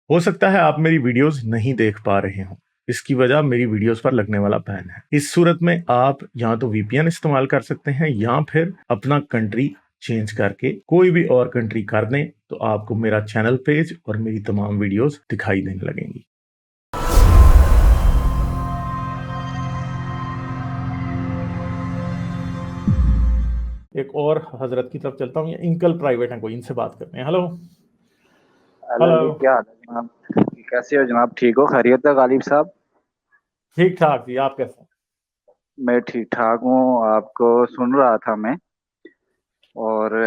हो सकता है आप मेरी वीडियोस नहीं देख पा रहे हों। इसकी वजह मेरी वीडियोस पर लगने वाला बैन है। इस सूरत में आप या तो वीपीएन इस्तेमाल कर सकते हैं या फिर अपना कंट्री चेंज करके कोई भी और कंट्री कर दें, तो आपको मेरा चैनल पेज और मेरी तमाम वीडियोस दिखाई देने लगेंगी। एक और हजरत की तरफ चलता हूँ, ये इंकल प्राइवेट है कोई, इनसे बात करते हैं। हेलो हेलो जी, क्या हाल है जनाब? कैसे हो जनाब? ठीक हो? खैरियत है गालिब साहब? ठीक ठाक जी, आप कैसे हैं? मैं ठीक ठाक हूँ। आपको सुन रहा था मैं। और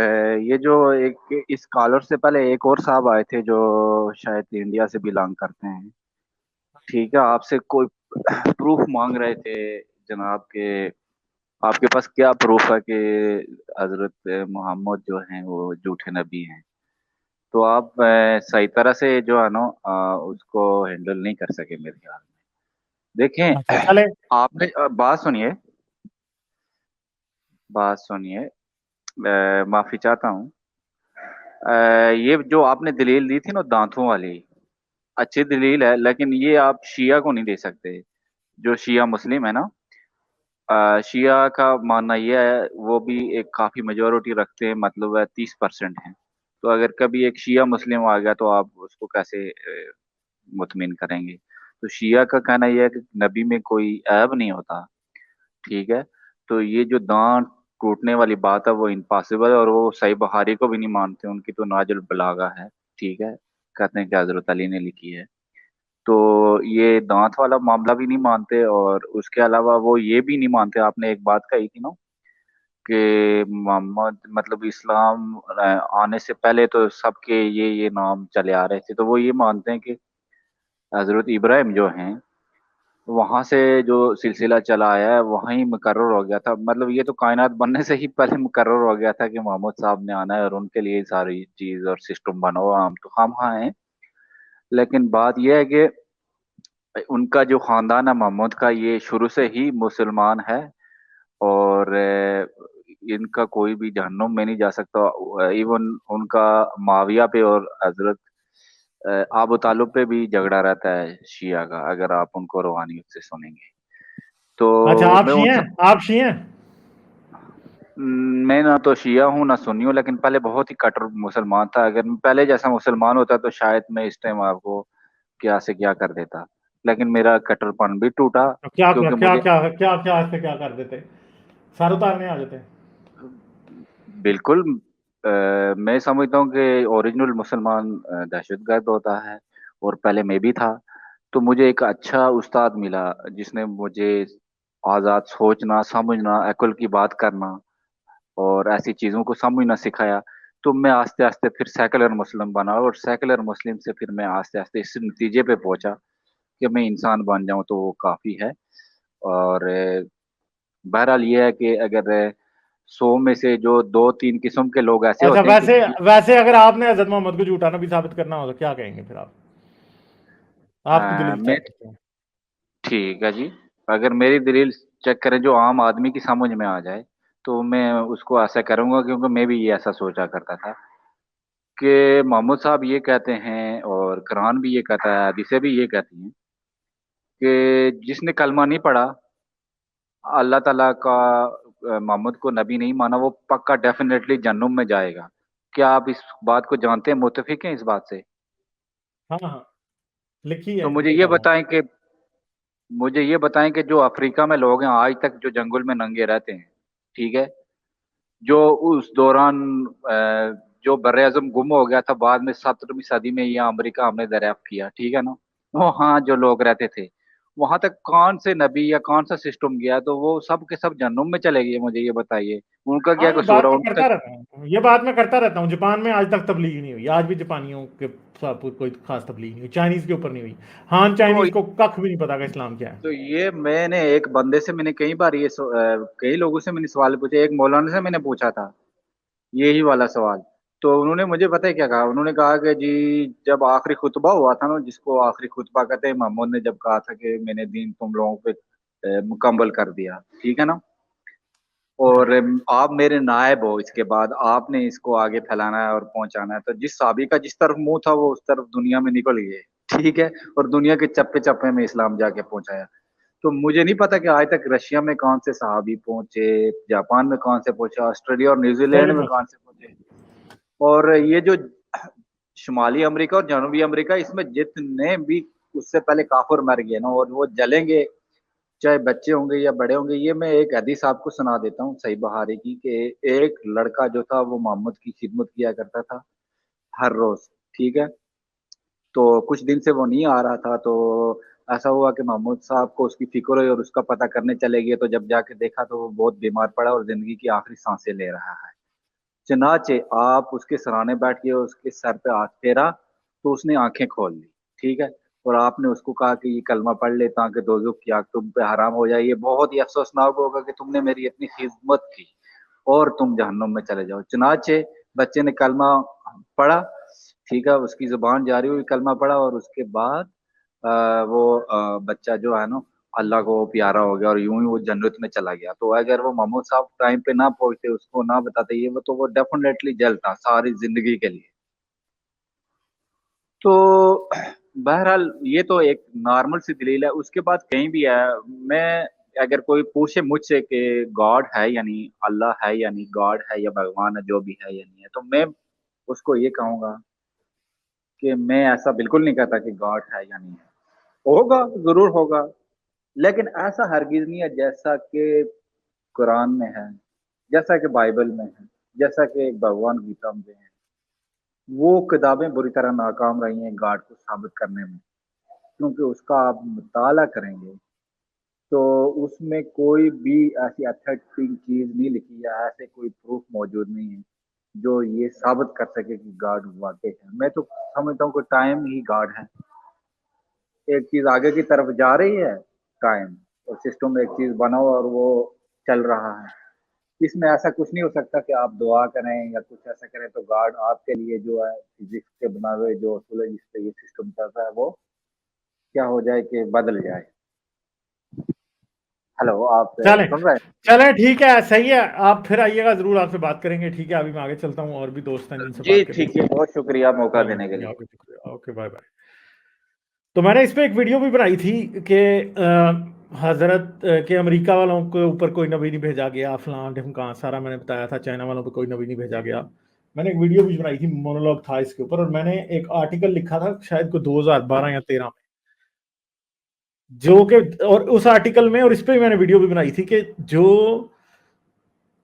ये जो एक इस कॉलर से पहले एक और साहब आए थे जो शायद इंडिया से बिलोंग करते हैं। ठीक है, आपसे कोई प्रूफ मांग रहे थे जनाब के। आपके पास क्या प्रूफ है कि हजरत मोहम्मद जो हैं वो झूठे नबी हैं? तो आप सही तरह से जो है ना उसको हैंडल नहीं कर सके मेरे ख्याल में। अच्छा देखें, चले। आपने बात सुनिए। माफी चाहता हूँ। ये जो आपने दलील दी थी ना दांतों वाली, अच्छी दलील है, लेकिन ये आप शिया को नहीं दे सकते। जो शिया मुस्लिम है ना, शिया का मानना ये है, वो भी एक काफी मेजोरिटी रखते हैं, मतलब 30% है। तो अगर कभी एक शिया मुस्लिम आ गया तो आप उसको कैसे मुतमिन करेंगे? तो शिया का कहना यह है कि नबी में कोई ऐब नहीं होता। ठीक है। तो ये जो दांत टूटने वाली बात है वो इम्पॉसिबल है, और वो सही बुखारी को भी नहीं मानते, उनकी तो नाजुल बलागा है। ठीक है। कहते हैं कि हजरत अली ने लिखी है। तो ये दांत वाला मामला भी नहीं मानते, और उसके अलावा वो ये भी नहीं मानते। आपने एक बात कही थी ना कि मोहम्मद मतलब इस्लाम आने से पहले तो सबके ये नाम चले आ रहे थे, तो वो ये मानते हैं कि हजरत इब्राहिम जो हैं वहां से जो सिलसिला चला आया है वहीं मुकर्रर हो गया था। मतलब ये तो कायनात बनने से ही पहले मुकर्रर हो गया था कि मोहम्मद साहब ने आना है, और उनके लिए सारी चीज और सिस्टम बना हुआ। हम तो हम हाँ हैं, लेकिन बात यह है कि उनका जो खानदान है मोहम्मद का, ये शुरू से ही मुसलमान है। और इनका कोई भी जहन्नुम में नहीं जा सकता। इवन उनका माविया पे और हजरत आबू तालिब पे भी झगड़ा रहता है शिया का, अगर आप उनको रूहानियत से सुनेंगे अच्छा तो आप मैं शी उनसे। हैं, आप शी हैं। मैं ना तो शिया हूँ ना सुन्नी हूँ, लेकिन पहले बहुत ही कट्टर मुसलमान था। अगर मैं पहले जैसा मुसलमान होता तो शायद मैं इस टाइम आपको क्या से क्या कर देता। लेकिन मेरा कट्टरपन भी टूटा, तो क्या क्या क्योंकि क्या मुझे क्या क्या क्या ऐसे क्या कर देते, सर उतारने आ जाते। बिल्कुल मैं समझता हूँ कि ओरिजिनल मुसलमान दहशतगर्द होता है, और पहले मैं भी था। तो मुझे एक अच्छा उस्ताद मिला जिसने मुझे आज़ाद सोचना, समझना, अक्ल की बात करना और ऐसी चीज़ों को समझना सिखाया। तो मैं आस्ते आस्ते फिर सेकुलर मुस्लिम बना, और सेकुलर मुस्लिम से फिर मैं आस्ते आस्ते इस नतीजे पे पहुंचा कि मैं इंसान बन जाऊं तो वो काफ़ी है। और बहरहाल ये है कि अगर 100 में से जो 2-3 किस्म के लोग ऐसे अच्छा होते हैं कि वैसे वैसे अगर आपने हजरत मोहम्मद को झूठा नबी साबित करना हो तो क्या कहेंगे फिर आप? आपकी दलील क्या मैं करते हैं? ठीक है जी, अगर मेरी दलील चेक करें जो आम आदमी की समझ में आ जाए, तो मैं उसको ऐसा करूंगा, क्योंकि मैं भी ये ऐसा सोचा करता था कि मोहम्मद साहब ये कहते हैं, और कुरान भी ये कहता है, हदीसें भी ये कहती हैं कि जिसने कलमा नहीं पढ़ा, अल्लाह ताला का मोहम्मद को नबी नहीं माना, वो पक्का डेफिनेटली जन्नम में जाएगा। क्या आप इस बात को जानते हैं, मुत्तफिक हैं इस बात से? हाँ हाँ, लिखी तो है जी किताबों। मुझे ये बताएं कि जो अफ्रीका में लोग हैं आज तक जो जंगल में नंगे रहते हैं, ठीक है, जो उस दौरान जो बर्रे आज़म गुम हो गया था, बाद में 17वीं सदी में ये अमेरिका हमने दरियाफ्त किया, ठीक है ना, वहाँ जो लोग रहते थे, वहां तक कौन से नबी या कौन सा सिस्टम गया? तो वो सब के सब जन्नम में चले गए, मुझे ये बताइए, उनका हाँ क्या ये कसूर बात है मैं उन करता तक? रहता हूँ, ये बात मैं करता रहता हूँ। जापान में आज तक तबलीग नहीं हुई, आज भी जापानियों के साथ कोई खास तबलीग नहीं हुई, चाइनीज के ऊपर नहीं हुई। हाँ तो चाइनीज को कख भी नहीं पता कि इस्लाम क्या है। तो ये मैंने एक बंदे से मैंने कई बार कई लोगों से मैंने सवाल पूछे, एक मौलाना से मैंने पूछा था यही वाला सवाल। तो उन्होंने मुझे पता है क्या कहा, उन्होंने कहा कि जी जब आखिरी खुतबा हुआ था ना, जिसको आखिरी खुतबा कहते हैं, मोहम्मद ने जब कहा था कि मैंने दीन तुम लोगों पे मुकम्मल कर दिया, ठीक है ना, और आप मेरे नायब हो, इसके बाद आपने इसको आगे फैलाना है और पहुंचाना है। तो जिस साहबी का जिस तरफ मुंह था वो उस तरफ दुनिया में निकल गए। ٹھیک ہے، اور دنیا کے چپے چپے میں اسلام جا کے پہنچایا. تو مجھے نہیں پتا کہ آج تک رشیا میں کون سے صحابی پہنچے، جاپان میں کون سے پہنچے، آسٹریلیا اور نیوزی صحیح لینڈ میں بات کون سے پہنچے. اور یہ جو شمالی امریکہ اور جنوبی امریکہ، اس میں جتنے بھی اس سے پہلے کافر مر گئے نا، اور وہ جلیں گے، چاہے بچے ہوں گے یا بڑے ہوں گے. یہ میں ایک حدیث آپ کو سنا دیتا ہوں صحیح بخاری کی، کہ ایک لڑکا جو تھا وہ محمد کی خدمت کیا کرتا تھا ہر روز. ٹھیک ہے، تو کچھ دن سے وہ نہیں آ رہا تھا، تو ایسا ہوا کہ محمود صاحب کو اس کی فکر ہوئی اور اس کا پتہ کرنے چلے گئے. تو جب جا کے دیکھا تو وہ بہت بیمار پڑا اور زندگی کی آخری سانسیں لے رہا ہے. چنانچہ آپ اس کے سرانے بیٹھ کے اس کے سر پہ ہاتھ پھیرا تو اس نے آنکھیں کھول لی. ٹھیک ہے، اور آپ نے اس کو کہا کہ یہ کلمہ پڑھ لے تاکہ دوزخ کی آگ تم پہ حرام ہو جائے. یہ بہت ہی افسوسناک ہوگا کہ تم نے میری اتنی خدمت کی اور تم جہنم میں چلے جاؤ. چنانچہ بچے نے کلمہ پڑھا. ٹھیک ہے، اس کی زبان جاری ہوئی، کلمہ پڑھا، اور اس کے بعد وہ بچہ جو ہے نا اللہ کو پیارا ہو گیا اور یوں ہی وہ جنت میں چلا گیا. تو اگر وہ محمود صاحب ٹائم پہ نہ پہنچتے، اس کو نہ بتاتے یہ تو وہ ڈیفینیٹلی جلتا ساری زندگی کے لیے. تو بہرحال یہ تو ایک نارمل سی دلیل ہے. اس کے بعد کہیں بھی ہے، میں اگر کوئی پوچھے مجھ سے کہ گاڈ ہے یعنی اللہ ہے یعنی گاڈ ہے یا بھگوان ہے جو بھی ہے یا نہیں ہے، تو میں اس کو یہ کہوں گا کہ میں ایسا بالکل نہیں کہتا کہ گاڈ ہے یا نہیں ہے. ہوگا، ضرور ہوگا، لیکن ایسا ہرگز نہیں ہے جیسا کہ قرآن میں ہے، جیسا کہ بائبل میں ہے، جیسا کہ بھگوان گیتا میں ہے. وہ کتابیں بری طرح ناکام رہی ہیں گاڈ کو ثابت کرنے میں، کیونکہ اس کا آپ مطالعہ کریں گے تو اس میں کوئی بھی ایسی اتھینٹک چیز نہیں لکھی ہے، ایسے کوئی پروف موجود نہیں ہے جو یہ ثابت کر سکے کہ گاڈ واقع ہے. میں تو سمجھتا ہوں کہ ٹائم ہی گاڈ ہے. ایک چیز آگے کی طرف جا رہی ہے، ٹائم اور سسٹم ایک چیز بناؤ اور وہ چل رہا ہے. اس میں ایسا کچھ نہیں ہو سکتا کہ آپ دعا کریں یا کچھ ایسا کریں تو گاڈ آپ کے لیے جو ہے فزکس کے بنا ہوئے جو اصول ہے جس پہ یہ سسٹم چلتا ہے وہ کیا ہو جائے کہ بدل جائے. ہلو، آپ چلیں سن رہے ہیں؟ چلیں ٹھیک ہے، صحیح ہے. آپ پھر آئیے گا، ضرور آپ سے بات کریں گے. ٹھیک ہے، ابھی میں آگے چلتا ہوں، اور بھی دوست ہیں جن سے جی بات کرنی ٹھیک ہے، بہت شکریہ موقع چلیں دینے کے ٹھیک ہے، لیے. آپ کا شکریہ. Okay, bye bye. تو میں نے اس پہ ایک ویڈیو بھی بنائی تھی کہ حضرت کہ امریکہ والوں کے اوپر کوئی نبی نہیں بھیجا گیا، فلاں ڈھمکاں سارا میں نے بتایا تھا. چائنا والوں پہ کوئی نبی نہیں بھیجا گیا. میں نے ایک ویڈیو بھی بنائی تھی، مونولوگ تھا اس کے اوپر، اور میں نے ایک آرٹیکل لکھا تھا شاید کو 2012 یا 13 میں، جو کہ اور اس آرٹیکل میں اور اس پہ میں نے ویڈیو بھی بنائی تھی کہ جو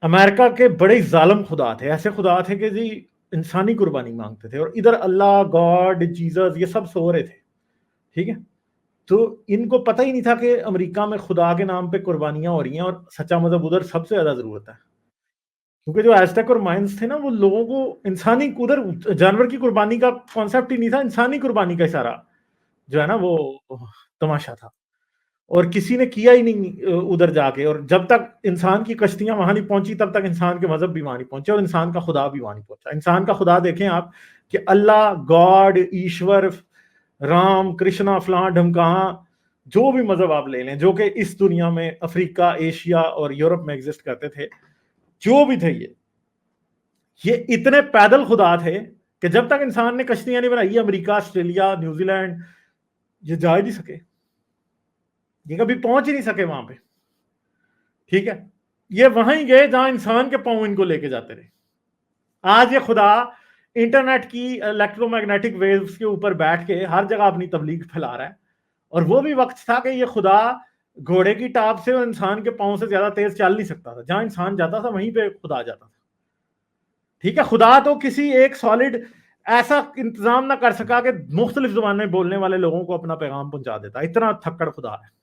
امریکہ کے بڑے ظالم خدا تھے، ایسے خدا تھے کہ جی انسانی قربانی مانگتے تھے، اور ادھر اللہ، گاڈ، جیزس یہ سب سو رہے تھے. ٹھیک ہے، تو ان کو پتہ ہی نہیں تھا کہ امریکہ میں خدا کے نام پہ قربانیاں ہو رہی ہیں اور سچا مذہب ادھر سب سے زیادہ ضرورت ہے. کیونکہ جو ایزٹیک اور مائنز تھے نا، وہ لوگوں کو انسانی ادھر جانور کی قربانی کا کانسیپٹ ہی نہیں تھا، انسانی قربانی کا اشارہ جو ہے نا وہ تماشا تھا. اور کسی نے کیا ہی نہیں ادھر جا کے. اور جب تک انسان کی کشتیاں وہاں نہیں پہنچی تب تک انسان کے مذہب بھی وہاں نہیں پہنچے اور انسان کا خدا بھی وہاں نہیں پہنچا. انسان کا خدا دیکھیں آپ کہ اللہ، گاڈ، ایشور، رام، کرشنا، فلاں ڈھمکاں، جو بھی مذہب آپ لے لیں جو کہ اس دنیا میں افریقہ، ایشیا اور یورپ میں ایگزسٹ کرتے تھے، جو بھی تھے یہ اتنے پیدل خدا تھے کہ جب تک انسان نے کشتیاں نہیں بنائی، امریکہ، آسٹریلیا، نیوزی لینڈ یہ جا ہی نہیں سکے، یہ کبھی پہنچ ہی نہیں سکے وہاں پہ. ٹھیک ہے، یہ وہیں گئے جہاں انسان کے پاؤں ان کو لے کے جاتے رہے. آج یہ خدا انٹرنیٹ کی الیکٹرو میگنیٹک ویوز کے اوپر بیٹھ کے ہر جگہ اپنی تبلیغ پھیلا رہا ہے. اور وہ بھی وقت تھا کہ یہ خدا گھوڑے کی ٹاپ سے اور انسان کے پاؤں سے زیادہ تیز چل نہیں سکتا تھا. جہاں انسان جاتا تھا وہیں پہ خدا جاتا تھا. ٹھیک ہے، خدا تو کسی ایک سالڈ ایسا انتظام نہ کر سکا کہ مختلف زبانیں بولنے والے لوگوں کو اپنا پیغام پہنچا دیتا. اتنا تھکڑ خدا ہے.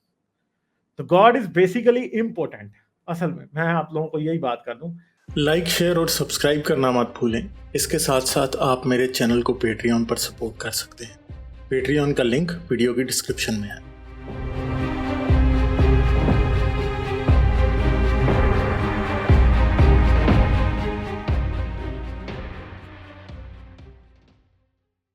تو گاڈ از بیسیکلی امپورٹنٹ. اصل میں آپ لوگوں کو یہی بات کر دوں. لائک، شیئر اور سبسکرائب کرنا مت بھولیں. اس کے ساتھ ساتھ آپ میرے چینل کو پیٹریون پر سپورٹ کر سکتے ہیں. پیٹریون کا لنک ویڈیو کی ڈسکرپشن میں ہے.